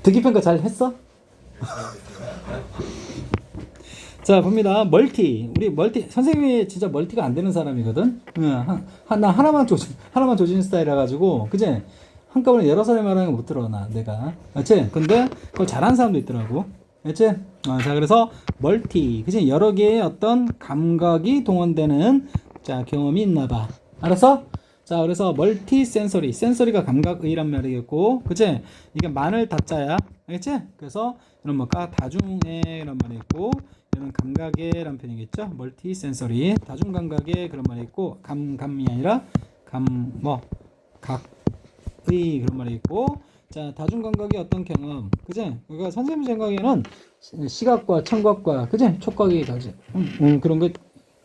듣기평가 잘 했어? 자, 봅니다. 멀티. 우리 멀티, 선생님이 진짜 멀티가 안 되는 사람이거든? 나 하나만 조진 스타일이라 가지고, 그제? 한꺼번에 여러 사람이 말하는 거 못 들어, 내가. 그치? 근데 그걸 잘하는 사람도 있더라고. 그치? 자, 그래서 멀티. 그치? 여러 개의 어떤 감각이 동원되는, 자, 경험이 있나 봐. 알았어? 자, 그래서 멀티 센서리. 센서리가 감각의란 말이겠고, 그치? 이게 마늘 다자야. 알겠지? 그래서 이런 뭐가 다중의 이런 말이 있고, 이런 감각의 란 표현이겠죠? 멀티 센서리. 다중 감각의 그런 말이 있고, 감이 아니라 각의 그런 말이 있고, 자, 다중 감각의 어떤 경험. 그치? 그러니까 선생님 생각에는 시각과 청각과, 그치? 촉각이 가지. 그런 거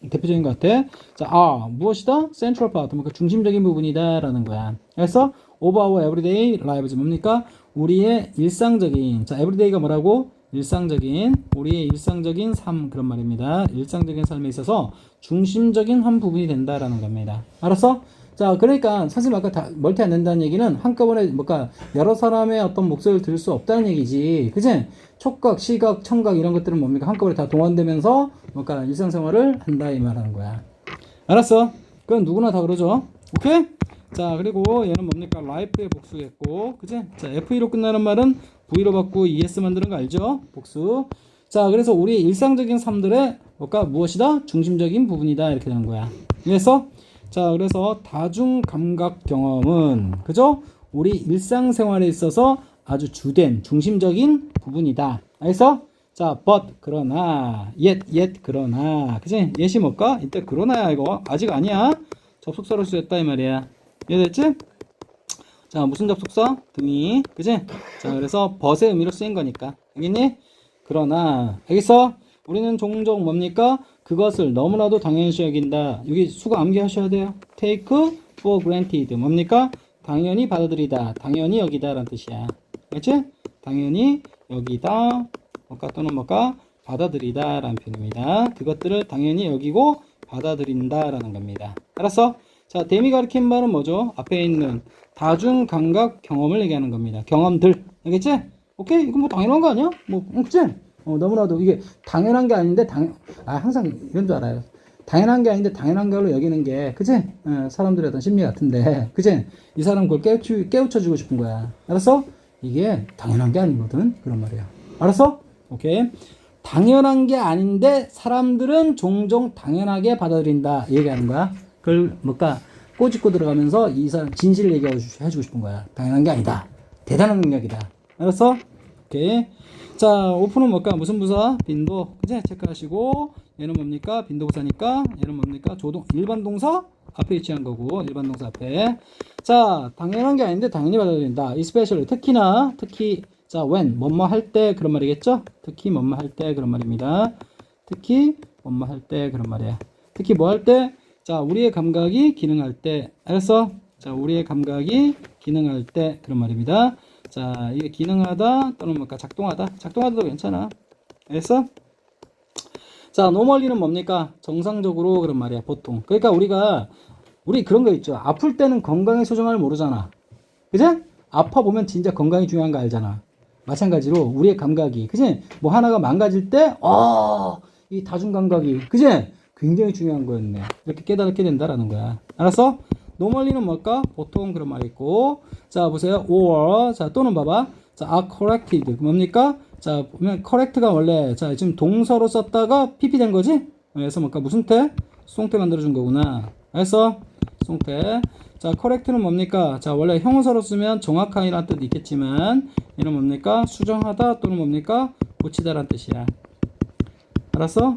대표적인 것 같아. 자, 무엇이다? Central part, 그 중심적인 부분이다 라는 거야. 그래서 of our everyday lives 뭡니까? 우리의 일상적인, 자, everyday가 뭐라고? 우리의 일상적인 삶, 그런 말입니다. 일상적인 삶에 있어서 중심적인 한 부분이 된다라는 겁니다. 알았어? 자, 그러니까 선생님 아까 멀티 안 된다는 얘기는 한꺼번에 여러 사람의 어떤 목소리를 들을 수 없다는 얘기지. 그치? 촉각, 시각, 청각 이런 것들은 뭡니까? 한꺼번에 다 동원되면서 일상생활을 한다 이 말하는 거야. 알았어? 그건 누구나 다 그러죠. 오케이? 자, 그리고 얘는 뭡니까? life의 복수겠고, 그치? 자, FE로 끝나는 말은 V로 바꾸고 ES 만드는 거 알죠? 복수. 자, 그래서 우리 일상적인 삶들의 무엇이다? 중심적인 부분이다 이렇게 되는 거야. 그래서 자, 그래서 다중 감각 경험은 그죠? 우리 일상생활에 있어서 아주 주된 중심적인 부분이다. 알겠어? 자, 그러나 yet 그러나 그치? yet이 뭘까? 이때 그러나야 이거 아직 아니야. 접속사로 쓰였다 이 말이야. 이해됐지? 자, 무슨 접속사? 등이 그치? 자, 그래서 but의 의미로 쓰인 거니까 알겠니? 그러나 알겠어? 우리는 종종 뭡니까? 그것을 너무나도 당연시 여긴다. 여기 수거 암기하셔야 돼요. take for granted 뭡니까? 당연히 받아들이다. 당연히 여기다 라는 뜻이야. 그렇지? 당연히 여기다 또는 받아들이다 라는 표현입니다. 그것들을 당연히 여기고 받아들인다 라는 겁니다. 알았어? 자, 댐이 가리킨 말은 뭐죠? 앞에 있는 다중감각 경험을 얘기하는 겁니다. 경험들. 알겠지? 오케이? 이거 뭐 당연한 거 아니야? 그치? 너무나도 이게 당연한 게 아닌데 항상 이런 줄 알아요. 당연한 게 아닌데 당연한 걸로 여기는 게 그치? 사람들의 어떤 심리 같은데 그치? 이 사람 그걸 깨우쳐주고 싶은 거야. 알았어? 이게 당연한 게 아니거든. 그런 말이야. 알았어? 오케이. 당연한 게 아닌데 사람들은 종종 당연하게 받아들인다 얘기하는 거야. 그걸 꼬집고 들어가면서 이 사람 진실을 해주고 싶은 거야. 당연한 게 아니다. 대단한 능력이다. 알았어? 오케이. 자, 오픈은 무슨 부사? 빈도. 그치? 체크하시고, 얘는 뭡니까? 빈도 부사니까, 얘는 뭡니까? 일반 동사 앞에 위치한 거고, 일반 동사 앞에. 자, 당연한 게 아닌데 당연히 받아들인다. especially, 특히, 자, when, 뭐뭐 할 때 그런 말이겠죠? 특히 뭐뭐 할 때 그런 말입니다. 특히 뭐뭐 할 때 그런 말이야. 특히 뭐 할 때? 자, 우리의 감각이 기능할 때. 알았어? 자, 우리의 감각이 기능할 때 그런 말입니다. 자, 이게 기능하다 또는 작동하다도 괜찮아. 알겠어? 자, 노멀리는 뭡니까? 정상적으로 그런 말이야, 보통. 그러니까 우리 그런 거 있죠. 아플 때는 건강의 소중함을 모르잖아. 그지? 아파 보면 진짜 건강이 중요한 거 알잖아. 마찬가지로 우리의 감각이, 그지? 뭐 하나가 망가질 때, 이 다중 감각이, 그지? 굉장히 중요한 거였네. 이렇게 깨닫게 된다라는 거야. 알았어? 노멀리는 뭘까? 보통 그런 말이 있고. 자, 보세요. or. 자, 또는 봐봐. 자, are corrected. 뭡니까? 자, 보면 correct가 원래, 자, 지금 동사로 썼다가 pp 된 거지? 그래서 무슨 태? 수동태 만들어준 거구나. 알았어? 수동태. 자, correct는 뭡니까? 자, 원래 형용사로 쓰면 정확한이라는 뜻이 있겠지만, 얘는 뭡니까? 수정하다 또는 뭡니까? 고치다라는 뜻이야. 알았어?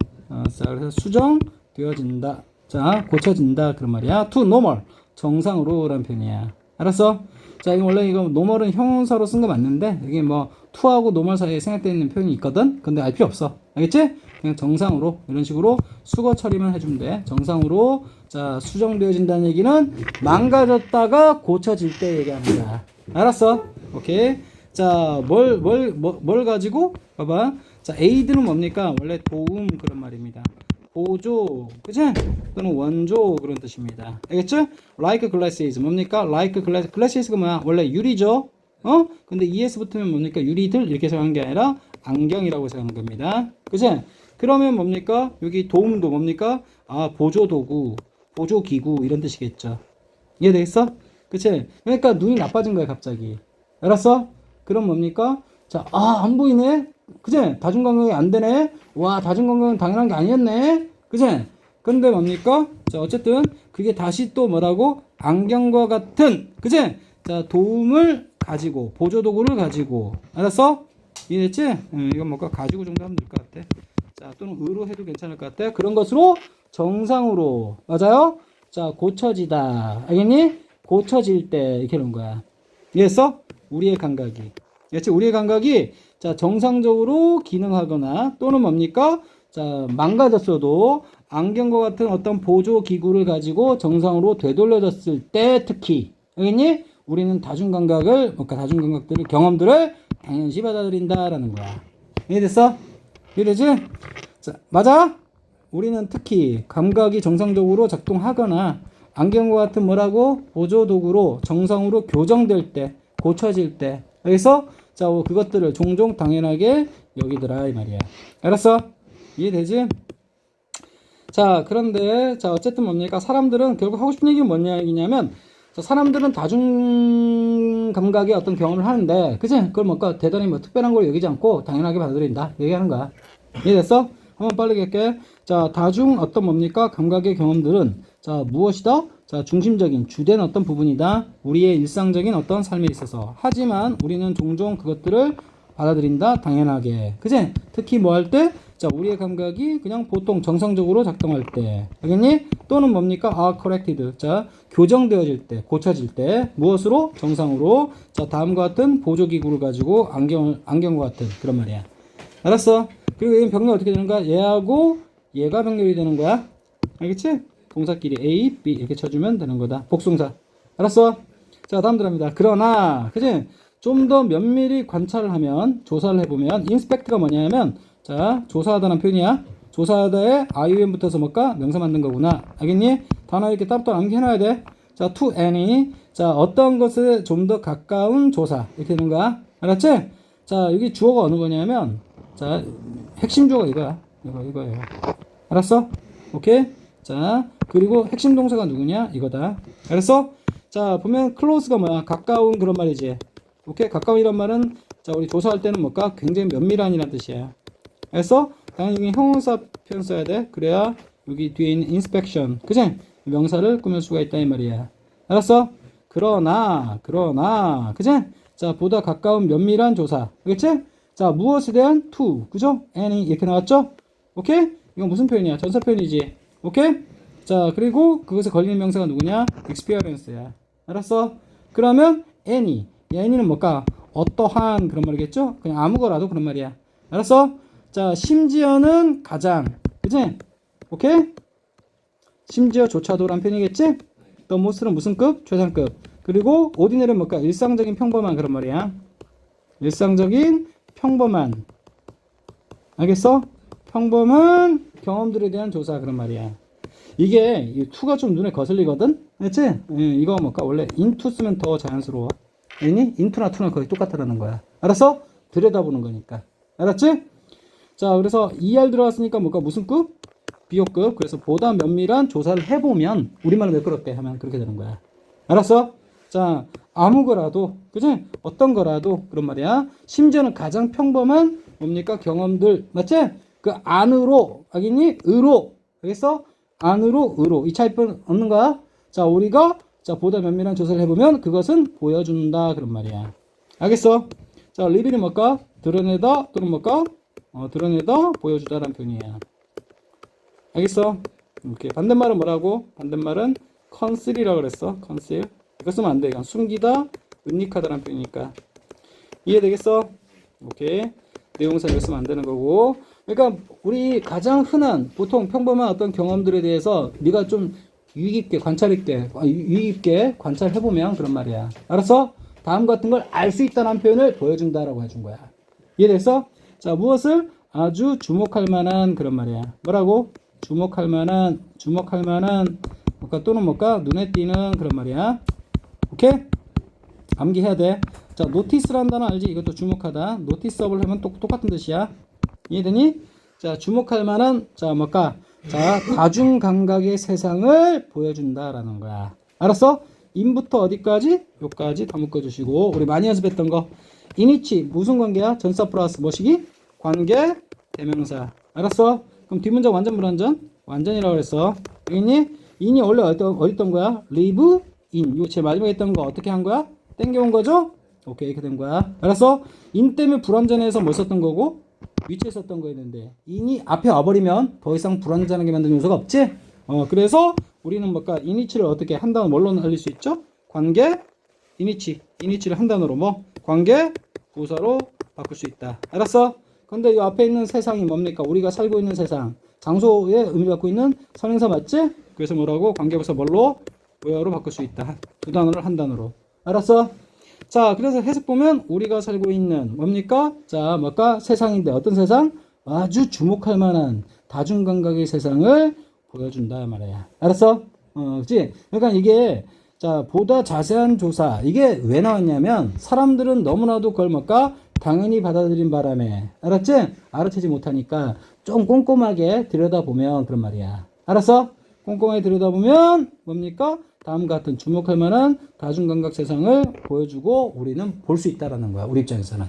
자, 그래서 수정되어진다. 자, 고쳐진다. 그런 말이야. to normal. 정상으로 라는 표현이야. 알았어? 자, 이거 원래 normal은 형용사로 쓴 거 맞는데, 이게 to하고 normal 사이에 생략되어 있는 표현이 있거든? 근데 알 필요 없어. 알겠지? 그냥 정상으로, 이런 식으로 수거 처리만 해주면 돼. 정상으로. 자, 수정되어진다는 얘기는 망가졌다가 고쳐질 때 얘기하는 거야. 알았어? 오케이. 자, 뭘 가지고? 봐봐. 자, aid는 뭡니까? 원래 도움 그런 말입니다. 보조, 그치? 또는 원조 그런 뜻입니다. 알겠죠? Like glasses 뭡니까? Like glasses가 뭐야? 원래 유리죠? 근데 es 붙으면 뭡니까? 유리들 이렇게 생각하는 게 아니라 안경이라고 생각하는 겁니다. 그치? 그러면 뭡니까? 여기 도움도 뭡니까? 아, 보조도구, 보조기구 이런 뜻이겠죠. 이해되겠어? 그치? 그러니까 눈이 나빠진 거야, 갑자기. 알았어? 그럼 뭡니까? 자, 아, 안 보이네? 그치? 다중간격이 안 되네? 와, 다중간격은 당연한 게 아니었네? 그치? 근데 뭡니까? 자, 어쨌든 그게 다시 또 뭐라고? 안경과 같은, 그치? 자, 도움을 가지고, 보조도구를 가지고. 알았어? 이해됐지? 이건 뭔가 가지고 정도 하면 될 것 같아. 자, 또는 의로 해도 괜찮을 것 같아. 그런 것으로 정상으로. 맞아요? 자, 고쳐지다. 알겠니? 고쳐질 때 이렇게 하는 거야. 이해했어? 우리의 감각이. 그렇지? 우리의 감각이 자, 정상적으로 기능하거나 또는 뭡니까? 자, 망가졌어도 안경과 같은 어떤 보조 기구를 가지고 정상으로 되돌려졌을 때 특히 알겠니? 우리는 다중감각을, 그러니까 다중감각들을, 경험들을 당연시 받아들인다라는 거야. 이해됐어? 이해되지? 자, 맞아? 우리는 특히 감각이 정상적으로 작동하거나 안경과 같은 뭐라고? 보조도구로 정상으로 교정될 때, 고쳐질 때. 알겠어? 자, 그것들을 종종 당연하게 여기더라 이 말이야. 알았어? 이해되지? 자, 그런데 자, 어쨌든 뭡니까? 사람들은 결국 하고 싶은 얘기는 뭐냐 얘기냐면 자, 사람들은 다중 감각의 어떤 경험을 하는데 그치? 그걸 뭔가 대단히 뭐 특별한 걸 여기지 않고 당연하게 받아들인다. 얘기하는 거야. 이해됐어? 한번 빠르게 할게. 자, 다중 어떤 뭡니까? 감각의 경험들은 자, 무엇이다? 자, 중심적인 주된 어떤 부분이다. 우리의 일상적인 어떤 삶에 있어서. 하지만 우리는 종종 그것들을 받아들인다. 당연하게. 그치? 특히 뭐 할 때? 자, 우리의 감각이 그냥 보통 정상적으로 작동할 때. 알겠니? 또는 뭡니까? corrected. 자, 교정되어질 때, 고쳐질 때. 무엇으로? 정상으로. 자, 다음과 같은 보조기구를 가지고 안경과 같은 그런 말이야. 알았어? 그리고 얘는 병렬 어떻게 되는 거야? 얘하고 얘가 병렬이 되는 거야. 알겠지? 동사끼리 A, B 이렇게 쳐주면 되는 거다. 복숭사. 알았어? 자, 다음 들어갑니다. 그러나, 그지? 좀 더 면밀히 관찰을 하면, 조사를 해보면, 인스펙트가 뭐냐면, 자, 조사하다는 표현이야. 조사하다에 IOM 붙어서 뭘까? 명사 만든 거구나. 알겠니? 단어 이렇게 따로 암기해놔야 돼. 자, to any. 자, 어떤 것에 좀 더 가까운 조사. 이렇게 되는 거야. 알았지? 자, 여기 주어가 어느 거냐면, 자, 핵심 주어가 이거야. 이거예요. 알았어? 오케이? 자, 그리고 핵심 동사가 누구냐? 이거다. 알았어? 자, 보면 close가 뭐야? 가까운 그런 말이지. 오케이? 가까운이란 말은 자, 우리 조사할 때는 뭘까? 굉장히 면밀한이란 뜻이야. 알았어? 당연히 여기 형용사 표현 써야 돼. 그래야 여기 뒤에 있는 inspection, 그치? 명사를 꾸밀 수가 있다 이 말이야. 알았어? 그러나, 그치? 자, 보다 가까운 면밀한 조사. 알겠지? 자, 무엇에 대한 to, 그죠? any 이렇게 나왔죠? 오케이? 이건 무슨 표현이야? 전사 표현이지. 오케이? 자, 그리고 그것에 걸리는 명사가 누구냐? experience야. 알았어? 그러면 any. any는 뭘까? 어떠한 그런 말이겠죠? 그냥 아무거라도 그런 말이야. 알았어? 자, 심지어는 가장. 그치? 오케이? 심지어조차도란 표현이겠지? 또 most는 무슨 급? 최상급. 그리고 ordinary는 뭘까? 일상적인 평범한 그런 말이야. 일상적인 평범한. 알겠어? 평범한 경험들에 대한 조사 그런 말이야. 이게 이 투가 좀 눈에 거슬리거든? 그치? 이거 뭘까? 원래 into 쓰면 더 자연스러워. 아니? into나 to는 거의 똑같다라는 거야. 알았어? 들여다보는 거니까. 알았지? 자, 그래서 ER 들어갔으니까 뭘까? 무슨 급? 비호급. 그래서 보다 면밀한 조사를 해보면 우리말로 몇 그렇대 하면 그렇게 되는 거야. 알았어? 자, 아무 거라도, 그치? 어떤 거라도 그런 말이야. 심지어는 가장 평범한 뭡니까? 경험들. 맞지? 그 안으로, 알겠니? 의로. 알겠어? 안으로, 의로. 이 차이점 없는 거야? 자, 우리가 자, 보다 면밀한 조사를 해보면 그것은 보여준다. 그런 말이야. 알겠어? 자, 리빌이 뭘까? 드러내다 또는 뭘까? 드러내다, 보여주다라는 표현이야. 알겠어? 이렇게 반대말은 뭐라고? 반대말은 conceal이라고 그랬어. conceal. 이거 쓰면 안 돼. 그냥 숨기다, 은닉하다라는 표현이니까. 이해되겠어? 오케이. 내용사 이거 쓰면 안 되는 거고. 그러니까 우리 가장 흔한 보통 평범한 어떤 경험들에 대해서 네가 좀 유의 깊게 관찰해 보면 그런 말이야. 알았어? 다음 같은 걸 알 수 있다는 표현을 보여준다라고 해준 거야. 이해됐어? 자, 무엇을 아주 주목할 만한 그런 말이야. 뭐라고? 주목할 만한 뭘까? 또는 뭘까? 눈에 띄는 그런 말이야. 오케이? 암기해야 돼. 자, 노티스라는 단어 알지? 이것도 주목하다. 노티스업을 하면 똑같은 뜻이야. 이해되니? 자, 주목할 만한, 자, 뭘까? 자, 다중감각의 세상을 보여준다라는 거야. 알았어? 인부터 어디까지? 요까지 다 묶어주시고, 우리 많이 연습했던 거. 인이치, 무슨 관계야? 전사 플러스 뭐시기? 관계, 대명사. 알았어? 그럼 뒷문장 완전 불완전? 완전이라고 그랬어. 여기니? 인이 원래 어디 있던 거야? live in. 요 제일 마지막에 있던 거 어떻게 한 거야? 땡겨온 거죠? 오케이, 이렇게 된 거야. 알았어? 인 때문에 불완전해서 뭐 썼던 거고? 위치에 썼던 거였는데 인이 앞에 와버리면 더 이상 불완전하게 만드는 요소가 없지? 그래서 우리는 뭘까? 이니치를 어떻게 한 단어 뭘로 날릴 수 있죠? 관계, 이니치를 한 단어로 뭐? 관계, 부사로 바꿀 수 있다. 알았어? 근데 이 앞에 있는 세상이 뭡니까? 우리가 살고 있는 세상, 장소에 의미를 갖고 있는 선행사 맞지? 그래서 뭐라고? 관계부사 뭘로? where로 바꿀 수 있다. 두 단어를 한 단어로. 알았어? 자, 그래서 해석 보면 우리가 살고 있는 뭡니까? 자, 뭘까? 세상인데 어떤 세상? 아주 주목할 만한 다중감각의 세상을 보여준다 말이야. 알았어? 그치? 그러니까 이게 자, 보다 자세한 조사. 이게 왜 나왔냐면 사람들은 너무나도 그걸 뭘까? 당연히 받아들인 바람에. 알았지? 알아채지 못하니까 좀 꼼꼼하게 들여다보면 그런 말이야. 알았어? 꼼꼼하게 들여다보면 뭡니까? 다음과 같은 주목할 만한 다중감각 세상을 보여주고 우리는 볼 수 있다라는 거야. 우리 입장에서는.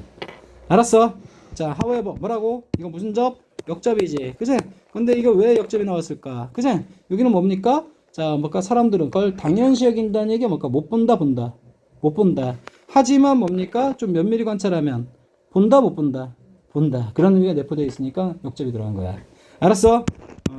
알았어? 자, however 뭐라고? 이거 무슨 접? 역접이지. 그치? 근데 이거 왜 역접이 나왔을까? 그치? 여기는 뭡니까? 자, 뭘까? 사람들은 그걸 당연시 여긴다는 얘기가 뭘까? 못 본다, 본다. 못 본다. 하지만 뭡니까? 좀 면밀히 관찰하면 본다, 못 본다. 본다. 그런 의미가 내포되어 있으니까 역접이 들어간 거야. 알았어?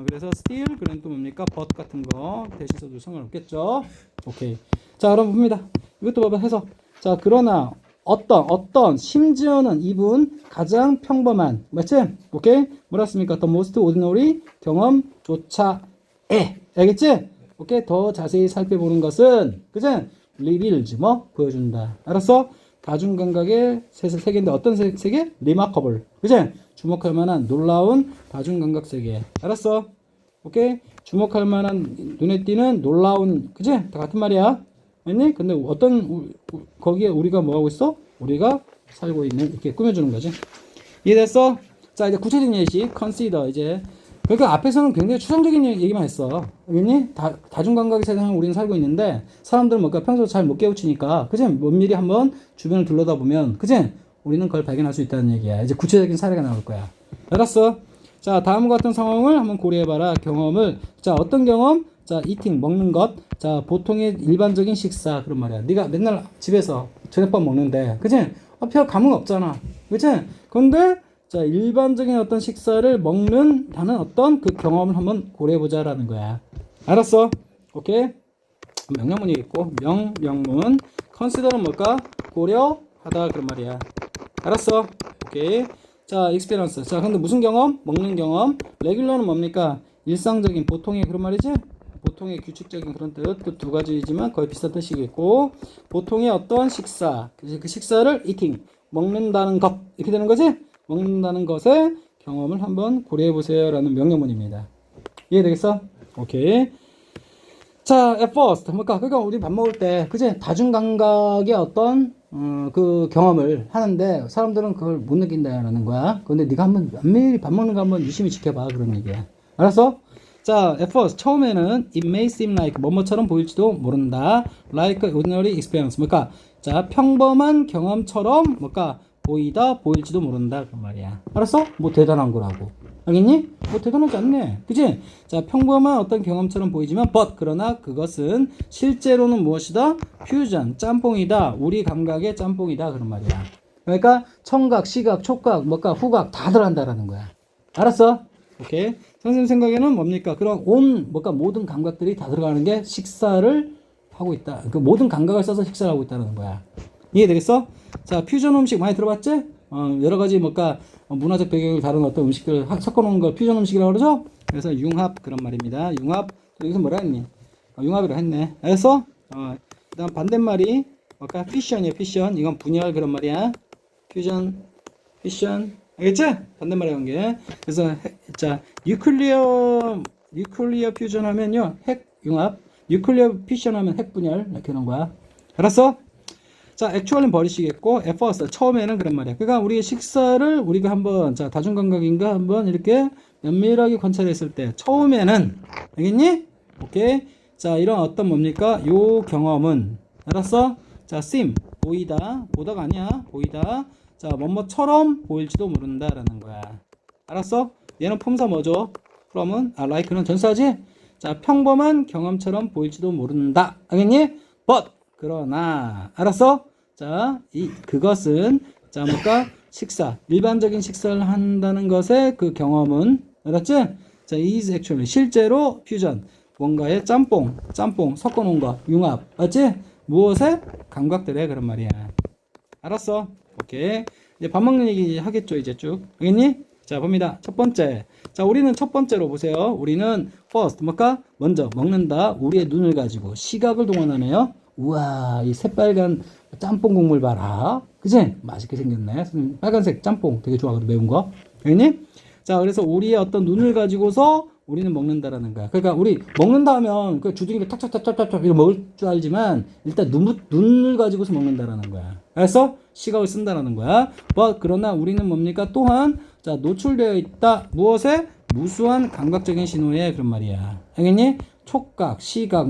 그래서 still, 그런 또 뭡니까? but 같은 거 대신 써도 상관없겠죠? 오케이. 자, 그럼 봅니다. 이것도 봐봐, 해서. 자, 그러나 어떤 심지어는 이분 가장 평범한 맞지? 오케이? 뭐라 씁니까? The most ordinary 경험조차에 알겠지? 오케이? 더 자세히 살펴보는 것은 그치? reveals 뭐? 보여준다. 알았어? 다중감각의 세계인데 어떤 세계? remarkable 그치? 주목할 만한 놀라운 다중감각 세계. 알았어? 오케이? 주목할 만한 눈에 띄는 놀라운 그치? 다 같은 말이야. 맞니? 근데 어떤 거기에 우리가 뭐 하고 있어? 우리가 살고 있는 이렇게 꾸며주는 거지. 이해됐어? 자, 이제 구체적인 예시 consider 이제 그러니까 앞에서는 굉장히 추상적인 얘기만 했어. 알겠니? 다중감각의 세상에 우리는 살고 있는데 사람들은 뭔가 평소 잘 못 깨우치니까 그치? 면밀히 한번 주변을 둘러다 보면 그치? 우리는 그걸 발견할 수 있다는 얘기야. 이제 구체적인 사례가 나올 거야. 알았어? 자, 다음과 같은 상황을 한번 고려해봐라. 경험을. 자, 어떤 경험? 자, eating, 먹는 것. 자, 보통의 일반적인 식사. 그런 말이야. 네가 맨날 집에서 저녁밥 먹는데, 그치? 별 감흥 없잖아. 그치? 근데, 자, 일반적인 어떤 식사를 먹는다는 어떤 그 경험을 한번 고려해보자라는 거야. 알았어? 오케이? 명령문이 있고, 명문. consider는 뭘까? 고려하다. 그런 말이야. 알았어? 오케이. 자, experience. 자, 근데 무슨 경험? 먹는 경험. regular는 뭡니까? 일상적인, 보통의 그런 말이지? 보통의 규칙적인 그런 뜻. 또 두 가지이지만 거의 비슷한 뜻이겠고. 보통의 어떤 식사. 그 식사를 eating. 먹는다는 것. 이렇게 되는 거지? 먹는다는 것의 경험을 한번 고려해보세요. 라는 명령문입니다. 이해되겠어? 오케이. 자, at first. 그러니까 우리 밥 먹을 때, 그지? 다중감각의 어떤, 그 경험을 하는데, 사람들은 그걸 못 느낀다라는 거야. 근데 네가 한번, 매일 밥 먹는 거 한번 유심히 지켜봐. 그런 얘기야. 알았어? 자, at first. 처음에는, it may seem like, 뭐뭐처럼 보일지도 모른다. like ordinary experience. 그러니까, 자, 평범한 경험처럼, 보일지도 모른다. 그런 말이야. 알았어? 뭐 대단한 거라고. 알겠니? 뭐 대단하지 않네. 그치? 자, 평범한 어떤 경험처럼 보이지만 but 그러나 그것은 실제로는 무엇이다? 퓨전, 짬뽕이다. 우리 감각의 짬뽕이다. 그런 말이야. 그러니까 청각, 시각, 촉각, 후각 다 들어간다라는 거야. 알았어? 오케이. 선생님 생각에는 뭡니까? 그런 모든 감각들이 다 들어가는 게 식사를 하고 있다. 그 모든 감각을 써서 식사를 하고 있다는 거야. 이해되겠어? 자, 퓨전 음식 많이 들어봤지? 여러 가지 문화적 배경을 다룬 어떤 음식들 섞어놓은 걸 퓨전 음식이라고 그러죠? 그래서 융합 그런 말입니다. 융합. 여기서 뭐라 했니? 융합이라고 했네. 알았어? 그 다음 반대말이 피션이야, 피션. 이건 분열 그런 말이야. 퓨전, 피션. 알겠지? 반대말에 한 게. 그래서, 자, 뉴클리어 퓨전 하면요. 핵 융합. 뉴클리어 피션 하면 핵 분열. 이렇게 하는 거야. 알았어? 자, actual은 버리시겠고, at first, 처음에는 그런 말이야. 그러니까 우리 식사를 우리가 한번, 자, 다중감각인가 한번 이렇게 면밀하게 관찰했을 때, 처음에는, 알겠니? 오케이. 자, 이런 어떤 뭡니까? 요 경험은, 알았어? 자, seem, 보이다. 보다가 아니야. 보이다. 자, 뭐뭐처럼 보일지도 모른다라는 거야. 알았어? 얘는 품사 뭐죠? from은, like는 전사지? 자, 평범한 경험처럼 보일지도 모른다. 알겠니? but, 그러나, 알았어? 자, 그것은, 자, 뭘까? 식사. 일반적인 식사를 한다는 것의 그 경험은, 알았지? 자, is actually. 실제로 퓨전. 뭔가의 짬뽕 섞어 놓은 거. 융합. 맞지? 무엇의? 감각들의 그런 말이야. 알았어? 오케이. 이제 밥 먹는 얘기 하겠죠, 이제 쭉. 알겠니? 자, 봅니다. 첫 번째. 자, 우리는 첫 번째로 보세요. 우리는 first, 뭘까? 먼저 먹는다. 우리의 눈을 가지고 시각을 동원하네요. 우와, 이 새빨간 짬뽕 국물 봐라. 그치? 맛있게 생겼네. 빨간색 짬뽕 되게 좋아하거든, 매운 거. 알겠니? 자, 그래서 우리의 어떤 눈을 가지고서 우리는 먹는다라는 거야. 그러니까 우리 먹는다 하면 그 주둥이를 탁탁탁탁탁 이렇게 먹을 줄 알지만 일단 눈을 가지고서 먹는다라는 거야. 알았어? 시각을 쓴다라는 거야. 그러나 우리는 뭡니까? 또한 자, 노출되어 있다. 무엇에? 무수한 감각적인 신호에 그런 말이야. 알겠니? 촉각, 시각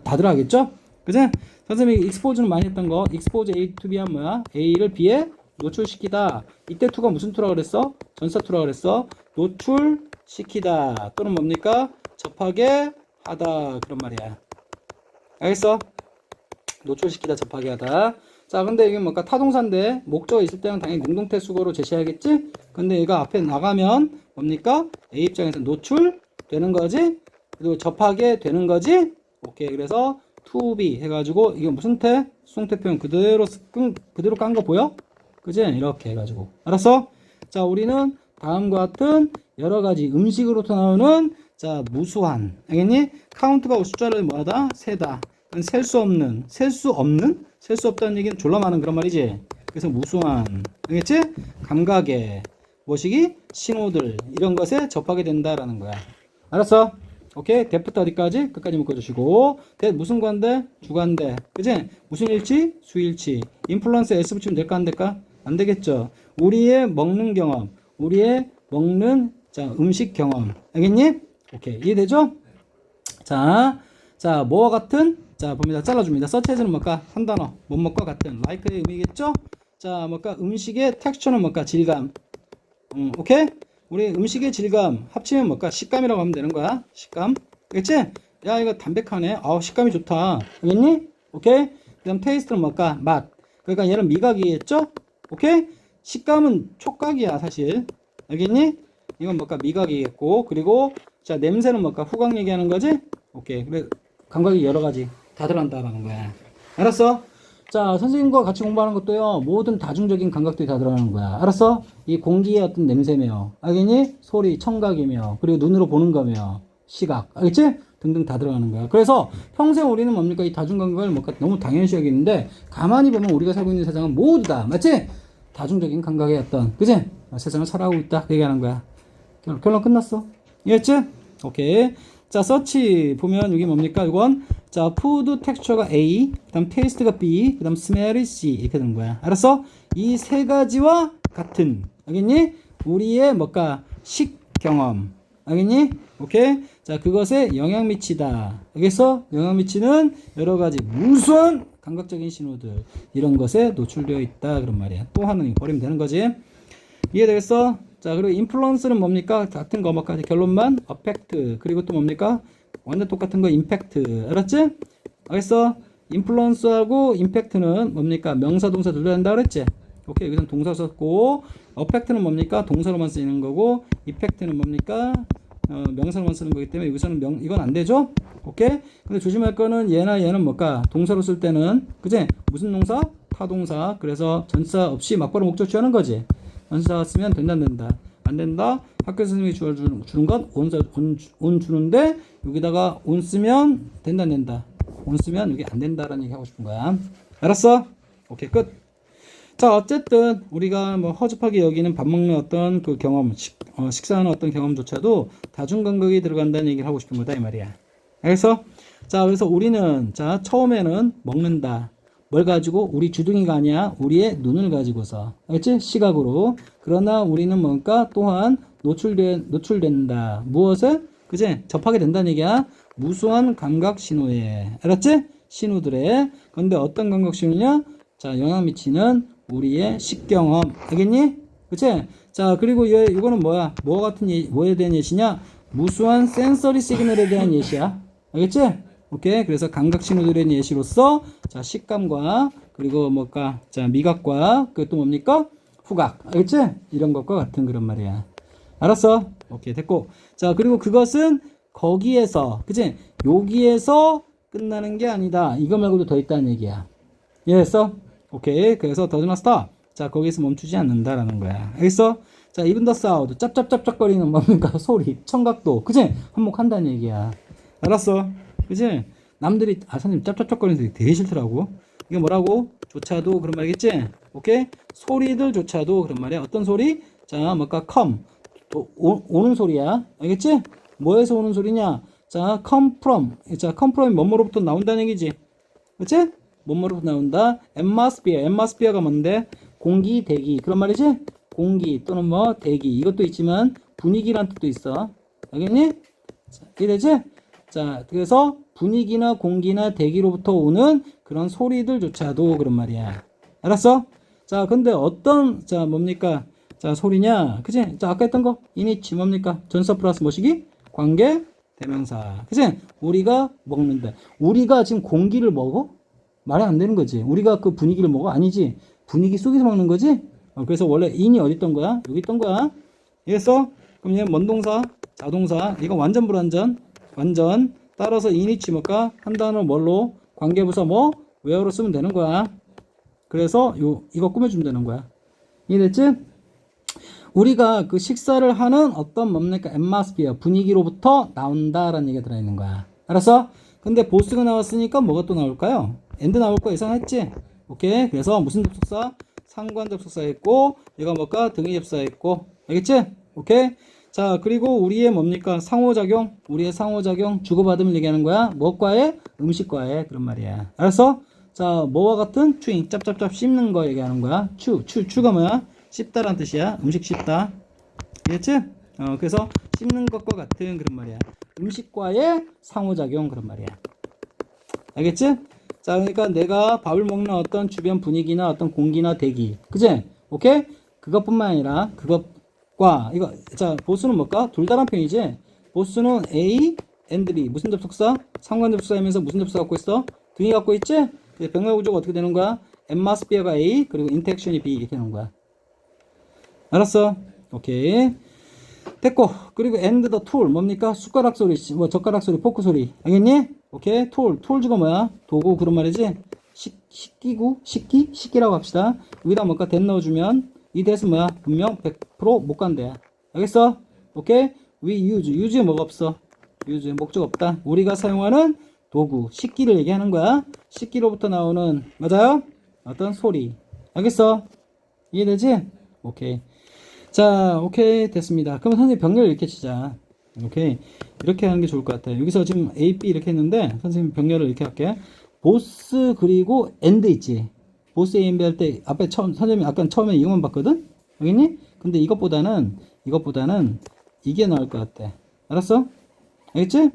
다들 알겠죠? 그치? 선생님이 익스포즈는 많이 했던 거. 익스포즈 A to B한 뭐야? A를 B에 노출시키다. 이때 to가 무슨 to라 그랬어? 전사 to라 그랬어. 노출시키다. 또는 뭡니까? 접하게 하다. 그런 말이야. 알겠어? 노출시키다, 접하게 하다. 자, 근데 이게 뭔가 타동사인데 목적어 있을 때는 당연히 능동태 수거로 제시하겠지? 근데 얘가 앞에 나가면 뭡니까? A 입장에서 노출되는 거지? 그리고 접하게 되는 거지? 오케이. 그래서 to be 해가지고 이게 무슨 태? 수동태 표현 그대로 깐 거 보여? 그지? 이렇게 해가지고. 알았어? 자, 우리는 다음과 같은 여러 가지 음식으로부터 나오는 자, 무수한. 알겠니? 카운트가 숫자를 뭐하다? 세다. 셀 수 없는? 셀 수 없다는 얘기는 졸라 많은 그런 말이지. 그래서 무수한. 알겠지? 감각의 뭐시기? 신호들. 이런 것에 접하게 된다라는 거야. 알았어? 오케이? 대부터 어디까지? 끝까지 묶어주시고. 대 무슨 관대? 주관대. 그지? 무슨 일치? 수일치. 인플루언스 S 붙이면 될까 안 될까? 안 되겠죠. 우리의 먹는 경험. 우리의 먹는 자, 음식 경험. 알겠니? 오케이. 이해되죠? 자, 뭐와 같은? 자, 봅니다. 잘라줍니다. 서치해주는 뭘까? 한 단어. 뭐뭐과 같은. like의 의미겠죠? 자, 뭘까? 음식의 텍스처는 뭘까? 질감. 오케이? 우리 음식의 질감 합치면 뭘까? 식감이라고 하면 되는 거야. 식감. 그치? 야, 이거 담백하네. 아우, 식감이 좋다. 알겠니? 오케이? 그 다음 테이스트는 뭘까? 맛. 그러니까 얘는 미각이겠죠? 오케이? 식감은 촉각이야, 사실. 알겠니? 이건 뭘까? 미각이겠고. 그리고, 자, 냄새는 뭘까? 후각 얘기하는 거지? 오케이. 그래, 감각이 여러 가지 다 들어간다라는 거야. 알았어? 자, 선생님과 같이 공부하는 것도요, 모든 다중적인 감각들이 다 들어가는 거야. 알았어? 이 공기의 어떤 냄새며, 알겠니? 소리, 청각이며, 그리고 눈으로 보는 거며, 시각, 알겠지? 등등 다 들어가는 거야. 그래서 평생 우리는 뭡니까? 이 다중감각을 뭔가 너무 당연시 여기는데, 가만히 보면 우리가 살고 있는 세상은 모두 다, 맞지? 다중적인 감각의 어떤, 그지? 세상을 살아가고 있다. 그 얘기하는 거야. 결론 끝났어. 이해했지? 오케이. 자, 서치 보면 이게 뭡니까? 이건 자, 푸드 텍스처가 A, 그다음 테이스트가 B, 그다음 스멜이 C 이렇게 되는 거야. 알았어? 이 세 가지와 같은. 알겠니? 우리의 뭘까? 식 경험. 알겠니? 오케이? 자, 그것에 영향 미치다. 알겠어? 영향 미치는 여러 가지 무수한 감각적인 신호들 이런 것에 노출되어 있다 그런 말이야. 또 하나는 버리면 되는 거지. 이해되겠어? 자, 그리고 인플루언스는 뭡니까? 같은 거 뭐까지 결론만 어펙트. 그리고 또 뭡니까? 완전 똑같은 거 임팩트. 알았지? 알겠어? 인플루언스하고 임팩트는 뭡니까? 명사 동사 둘 다 된다 그랬지? 오케이. 여기서는 동사 썼고 어펙트는 뭡니까? 동사로만 쓰이는 거고 이펙트는 뭡니까? 명사로만 쓰는 거기 때문에 여기서는 이건 안 되죠? 오케이? 근데 조심할 거는 얘나 얘는 뭘까? 동사로 쓸 때는 그지? 무슨 동사? 타동사. 그래서 전사 없이 막바로 목적 취하는 거지. 전사 쓰면 된다 안 된다. 안 된다. 학교 선생님이 주는 건 온 주는데 여기다가 온 쓰면 된다 안 된다. 온 쓰면 여기 안 된다라는 얘기 하고 싶은 거야. 알았어? 오케이 끝. 자, 어쨌든 우리가 뭐 허접하게 여기는 밥 먹는 어떤 그 경험, 식사하는 어떤 경험조차도 다중감각이 들어간다는 얘기를 하고 싶은 거다 이 말이야. 알겠어? 자, 그래서 우리는 자 처음에는 먹는다. 뭘 가지고? 우리 주둥이가 아니야. 우리의 눈을 가지고서. 알겠지? 시각으로. 그러나 우리는 뭔가 또한 노출된다. 무엇을? 그지? 접하게 된다는 얘기야. 무수한 감각 신호에. 알았지? 신호들에. 근데 어떤 감각 신호냐? 자, 영향 미치는 우리의 식경험. 알겠니? 그치? 자, 그리고 이거는 뭐야? 뭐에 대한 예시냐? 무수한 센서리 시그널에 대한 예시야. 알겠지? 오케이. 그래서 감각 신호들에 대한 예시로서, 자, 식감과, 그리고 뭘까? 자, 미각과, 그또 뭡니까? 후각. 알겠지? 이런 것과 같은 그런 말이야. 알았어? 오케이. 됐고. 자, 그리고 그것은 거기에서, 그치? 여기에서 끝나는 게 아니다. 이거 말고도 더 있다는 얘기야. 이해했어? 오케이. 그래서 does not stop. 자, 거기서 멈추지 않는다라는 거야. 알겠어? 자, even the sound. 짭짭짭짭거리는 뭡니까? 소리, 청각도. 그치? 한몫한다는 얘기야. 알았어? 그치? 남들이, 선생님 짭짭짭거리는 소리 되게 싫더라고. 이게 뭐라고? 조차도 그런 말이겠지? 오케이? 소리들조차도 그런 말이야. 어떤 소리? 자, 뭘까? come. 오는 소리야. 알겠지? 뭐에서 오는 소리냐? 자, come from. 자, come from이 뭐뭐로부터 나온다는 얘기지. 그치? 뭐뭐로부터 나온다. atmosphere. atmosphere가 뭔데? 공기, 대기. 그런 말이지? 공기 또는 뭐 대기. 이것도 있지만 분위기란 뜻도 있어. 알겠니? 자, 이해되지? 자, 그래서 분위기나 공기나 대기로부터 오는 그런 소리들조차도 그런 말이야. 알았어? 자, 근데 어떤, 자, 뭡니까? 자, 소리냐? 그치? 자, 아까 했던 거. 이니치 뭡니까? 전사 플러스 뭐시기? 관계, 대명사. 그치? 우리가 먹는다. 우리가 지금 공기를 먹어? 말이 안 되는 거지. 우리가 그 분위기를 먹어? 아니지. 분위기 속에서 먹는 거지? 그래서 원래 인이 어디 있던 거야? 여기 있던 거야. 이해했어? 그럼 얘 뭔동사, 자동사. 이거 완전 불완전. 완전. 따라서 이니치 뭘까? 한 단어 뭘로? 관계부사 뭐? where로 쓰면 되는 거야. 그래서 이거 꾸며주면 되는 거야. 이해됐지? 우리가 그 식사를 하는 어떤 뭡니까? atmosphere, 분위기로부터 나온다라는 얘기가 들어있는 거야. 알았어? 근데 보스가 나왔으니까 뭐가 또 나올까요? and 나올 거 예상했지? 오케이. 그래서 무슨 접속사? 상관 접속사 있고, 이거 뭘까? 등위 접속사 있고. 알겠지? 오케이. 자, 그리고 우리의 뭡니까? 상호작용. 우리의 상호작용. 주고받음을 얘기하는 거야. 무엇과의? 음식과의. 그런 말이야. 알았어? 자, 뭐와 같은? chewing. 짭짭짭 씹는 거 얘기하는 거야. 추가 뭐야? 씹다란 뜻이야. 음식 씹다. 알겠지? 그래서 씹는 것과 같은 그런 말이야. 음식과의 상호작용 그런 말이야. 알겠지? 자, 그러니까 내가 밥을 먹는 어떤 주변 분위기나 어떤 공기나 대기. 그치? 오케이? 그것뿐만 아니라 그것과 이거 자, 보스는 뭘까? 둘 다란 표현이지? 보스는 A and B. 무슨 접속사? 상관 접속사이면서 무슨 접속사 갖고 있어? 등이 갖고 있지? 병렬 구조가 어떻게 되는 거야? atmosphere가 A 그리고 interaction이 B 이렇게 되는 거야. 알았어? 오케이. 됐고. 그리고 and the tool 뭡니까? 숟가락 소리, 뭐 젓가락 소리, 포크 소리. 알겠니? 오케이. tools가 뭐야? 도구 그런 말이지? 식기라고 합시다. 여기다 뭘까? that 넣어주면 이 that은 뭐야? 분명 100% 못 간대. 알겠어? 오케이. we use 뭐가 없어? use 목적 없다. 우리가 사용하는 도구, 식기를 얘기하는 거야. 식기로부터 나오는 맞아요? 어떤 소리. 알겠어? 이해되지? 오케이. 자, 오케이. 됐습니다. 그럼 선생님 병렬 이렇게 치자. 오케이. 이렇게 하는 게 좋을 것 같아요. 여기서 지금 A, B 이렇게 했는데 선생님 병렬을 이렇게 할게. 보스 그리고 and 있지. 보스 A, B 할 때 앞에 선생님이 아까 처음에 이것만 봤거든? 알겠니? 근데 이것보다는 이게 나을 것 같아. 알았어? 알겠지?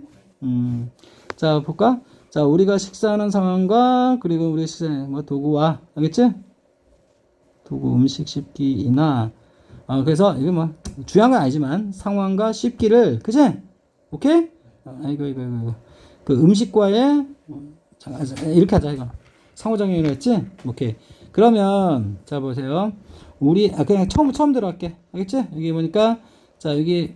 자, 볼까? 자, 우리가 식사하는 상황과 그리고 우리 식사 뭐 도구와 알겠지? 도구 음식 씹기이나 그래서 이게 뭐 중요한 건 아니지만 상황과 씹기를 그치? 오케이? 이거 그 음식과의 이렇게 하자 이거 상호작용이라고 했지? 오케이. 그러면 자 보세요. 우리 그냥 처음 들어갈게. 알겠지? 여기 보니까 자 여기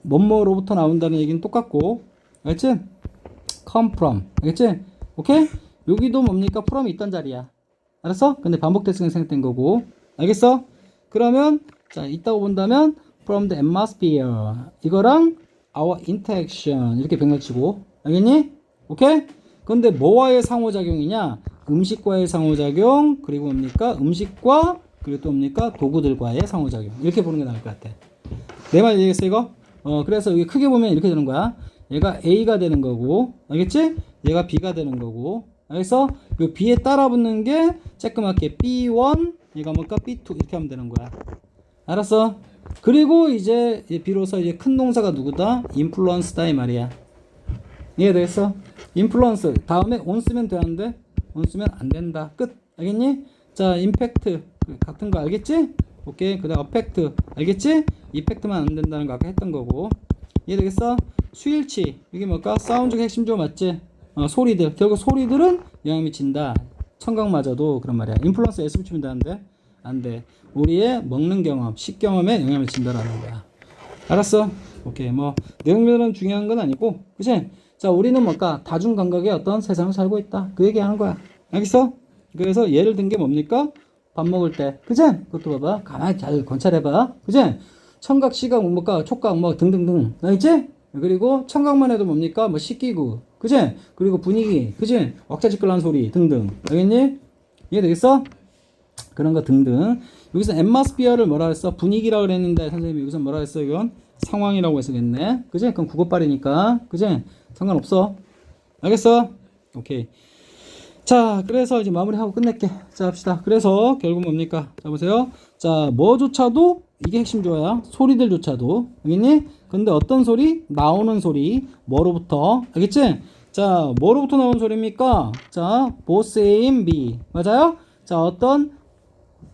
뭐뭐로부터 나온다는 얘기는 똑같고 알겠지? come from 알겠지? 오케이? 여기도 뭡니까? from이 있던 자리야. 알았어? 근데 반복됐으니까 생각된 거고 알겠어? 그러면 자 있다고 본다면 from the atmosphere 이거랑 our interaction 이렇게 병렬치고 알겠니? 오케이? 근데 뭐와의 상호작용이냐? 음식과의 상호작용 그리고 뭡니까? 음식과 그리고 또 뭡니까? 도구들과의 상호작용 이렇게 보는 게 나을 것 같아. 내 말 이해했어 이거? 그래서 여기 크게 보면 이렇게 되는 거야. 얘가 A가 되는 거고 알겠지? 얘가 B가 되는 거고 알겠어? 그 B에 따라 붙는 게 쬐끄맣게 B1 얘가 뭘까? B2 이렇게 하면 되는 거야. 알았어? 그리고 이제 비로소 이제 큰 동사가 누구다? 인플루언스다 이 말이야. 이해되겠어? 인플루언스 다음에 온 쓰면 되는데 온 쓰면 안 된다. 끝. 알겠니? 자, 임팩트 같은 거 알겠지? 오케이. 그다음 어펙트 알겠지? 이펙트만 안 된다는 거 아까 했던 거고. 이해되겠어? 수일치 이게 뭘까? 사운드가 핵심 조 맞지? 소리들 결국 소리들은 영향 미친다. 청각마저도 그런 말이야. 인플루언스 S 붙이면 되는데 안 돼. 우리의 먹는 경험, 식경험에 영향을 미친다라는 거야. 알았어? 오케이. 뭐 내용별은 중요한 건 아니고, 그치? 자, 우리는 뭘까? 다중 감각의 어떤 세상을 살고 있다. 그 얘기하는 거야. 알겠어? 그래서 예를 든 게 뭡니까? 밥 먹을 때, 그치? 그것도 봐봐. 가만히 잘 관찰해봐. 그치? 청각, 시각, 뭔가 촉각, 뭐 등등등. 알겠지? 그리고 청각만 해도 뭡니까? 뭐 씻기고, 그치? 그리고 분위기, 그치? 왁자지껄한 소리 등등. 알겠니? 이해되겠어? 그런 거 등등. 여기서 엠마스피어를 뭐라 했어? 분위기라 그랬는데 선생님이 여기서 뭐라 했어? 이건 상황이라고 했었겠네. 그지? 그럼 국어빨이니까. 그지? 상관없어. 알겠어? 오케이. 자, 그래서 이제 마무리하고 끝낼게. 자, 합시다. 그래서 결국 뭡니까? 자, 보세요. 자, 뭐조차도 이게 핵심 조야. 소리들조차도. 알겠니? 근데 어떤 소리? 나오는 소리. 뭐로부터? 알겠지? 자, 뭐로부터 나오는 소리입니까? 자, both A and B. 맞아요? 자, 어떤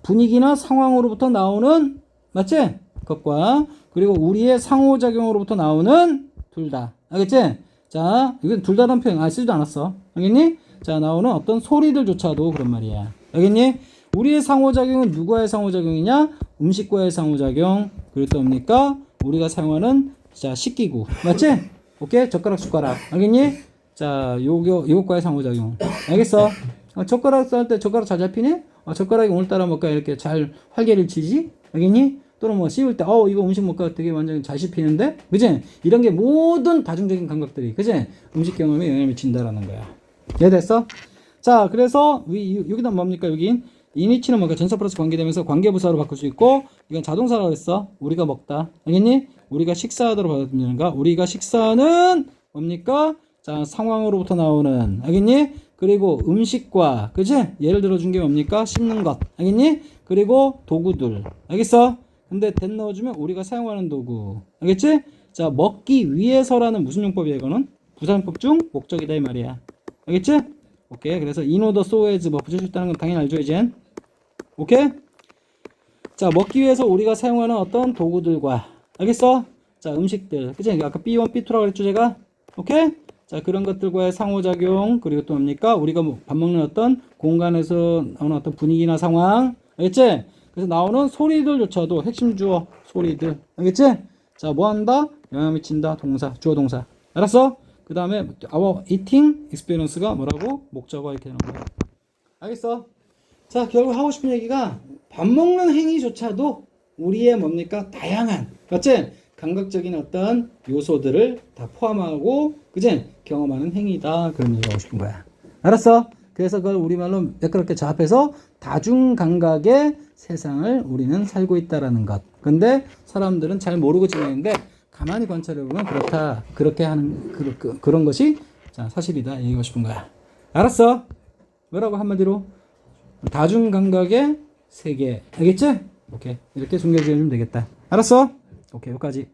분위기나 상황으로부터 나오는, 맞지? 것과, 그리고 우리의 상호작용으로부터 나오는 둘 다. 알겠지? 자, 이건 둘 다란 표현 쓰지도 않았어. 알겠니? 자, 나오는 어떤 소리들조차도 그런 말이야. 알겠니? 우리의 상호작용은 누구와의 상호작용이냐? 음식과의 상호작용. 그리고 또 뭡니까? 우리가 사용하는, 자, 식기구. 맞지? 오케이? 젓가락, 숟가락. 알겠니? 자, 요것과의 상호작용. 알겠어? 젓가락 쌀 때 젓가락 잘 잡히니? 젓가락이 오늘따라 뭔가 이렇게 잘 활개를 치지? 알겠니? 또는 뭐 씹을 때, 이거 음식 뭔가 되게 완전히 잘 씹히는데? 그지? 이런 게 모든 다중적인 감각들이, 그지? 음식 경험에 영향을 미친다라는 거야. 이해됐어? 자, 그래서, 여기다 뭡니까, 여긴? 이니치는 뭔가 전사 플러스 관계되면서 관계부사로 바꿀 수 있고, 이건 자동사라고 했어. 우리가 먹다. 알겠니? 우리가 식사하도록 받아들이는가? 우리가 식사는 뭡니까? 자, 상황으로부터 나오는, 알겠니? 그리고 음식과, 그치? 예를 들어준 게 뭡니까? 씹는 것, 알겠니? 그리고 도구들, 알겠어? 근데 된 넣어주면 우리가 사용하는 도구, 알겠지? 자, 먹기 위해서라는 무슨 용법이야, 이거는? 부사용법 중 목적이다, 이 말이야. 알겠지? 오케이. 그래서 in order so as 뭐 붙일 수 있다는 건 당연히 알죠, 이젠? 오케이? 자, 먹기 위해서 우리가 사용하는 어떤 도구들과, 알겠어? 자, 음식들, 그치? 아까 B1, B2라고 그랬죠, 제가? 오케이? 자, 그런 것들과의 상호작용, 그리고 또 뭡니까? 우리가 밥 먹는 어떤 공간에서 나오는 어떤 분위기나 상황, 알겠지? 그래서 나오는 소리들조차도 핵심 주어, 소리들, 알겠지? 자, 뭐 한다? 영향 미친다, 동사, 주어 동사. 알았어? 그 다음에 our eating experience가 뭐라고? 목적어 이렇게 되는 거야. 알겠어? 자, 결국 하고 싶은 얘기가 밥 먹는 행위조차도 우리의 뭡니까? 다양한, 맞지? 감각적인 어떤 요소들을 다 포함하고, 그지? 경험하는 행위다. 그런 얘기 하고 싶은 거야. 알았어? 그래서 그걸 우리말로 매끄럽게 자합해서 다중감각의 세상을 우리는 살고 있다라는 것. 근데 사람들은 잘 모르고 지내는데 가만히 관찰해보면 그렇다. 그렇게 하는, 그런 것이 자, 사실이다. 얘기하고 싶은 거야. 알았어? 뭐라고 한마디로? 다중감각의 세계. 알겠지? 오케이. 이렇게 숨겨주면 되겠다. 알았어? 오케이. 여기까지.